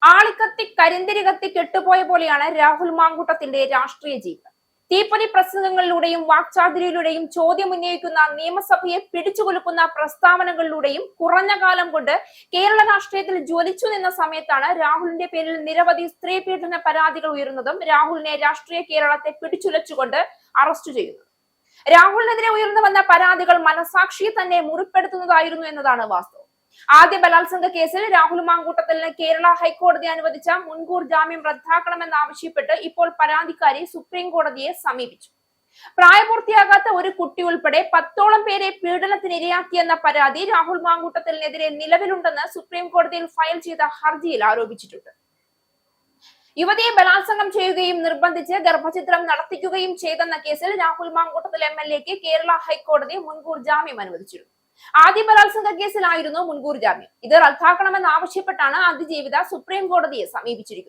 ആളിക്കത്തി കരിന്തിരി കത്തി കെട്ടുപോയ പോലെയാണ് രാഹുൽ മാങ്കൂട്ടത്തിന്റെ രാഷ്ട്രീയ ജീവിതം. തീപ്പൊരി പ്രസംഗങ്ങളിലൂടെയും വാക്ചാതുരിയിലൂടെയും ചോദ്യം ഉന്നയിക്കുന്ന, നിയമസഭയെ പിടിച്ചുകുലുക്കുന്ന പ്രസ്താവനകളിലൂടെയും കുറഞ്ഞ കാലം കൊണ്ട് കേരള രാഷ്ട്രീയത്തിൽ ജ്വലിച്ചു നിന്ന സമയത്താണ് രാഹുലിന്റെ പേരിൽ നിരവധി സ്ത്രീ പീഡന പരാതികൾ ഉയർന്നതും രാഹുലിനെ രാഷ്ട്രീയ കേരളത്തെ പിടിച്ചുലച്ചുകൊണ്ട് അറസ്റ്റ് ചെയ്യുന്നത്. രാഹുലിനെതിരെ ഉയർന്നു വന്ന പരാതികൾ മനസാക്ഷിയെ തന്നെ മുറിപ്പെടുത്തുന്നതായിരുന്നു എന്നതാണ് വാസ്തവം. ആദ്യ ബലാത്സംഗ കേസിൽ രാഹുൽ മാങ്കൂട്ടത്തിന് കേരള ഹൈക്കോടതി അനുവദിച്ച മുൻകൂർ ജാമ്യം റദ്ദാക്കണമെന്നാവശ്യപ്പെട്ട് ഇപ്പോൾ പരാതിക്കാരി സുപ്രീം കോടതിയെ സമീപിച്ചു. പ്രായപൂർത്തിയാകാത്ത ഒരു കുട്ടി ഉൾപ്പെടെ 10ഓളം പേരെ പീഡനത്തിനിരയാക്കിയെന്ന പരാതി രാഹുൽ മാങ്കൂട്ടത്തിനെതിരെ നിലവിലുണ്ടെന്ന് സുപ്രീം കോടതിയിൽ ഫയൽ ചെയ്ത ഹർജിയിൽ ആരോപിച്ചിട്ടുണ്ട്. യുവതിയെ ബലാത്സംഗം ചെയ്യുകയും നിർബന്ധിച്ച് ഗർഭചിത്രം നടത്തിക്കുകയും ചെയ്തെന്ന കേസിൽ രാഹുൽ മാങ്കൂട്ടത്തിൽ MLA-ക്ക് കേരള ഹൈക്കോടതി മുൻകൂർ ജാമ്യം അനുവദിച്ചിരുന്നു. ആദ്യ ബലാത്സംഗ കേസിലായിരുന്നു മുൻകൂർ ജാമ്യം. ഇത് റദ്ദാക്കണമെന്നാവശ്യപ്പെട്ടാണ് അതിജീവിത സുപ്രീം കോടതിയെ സമീപിച്ചിരിക്കുന്നത്.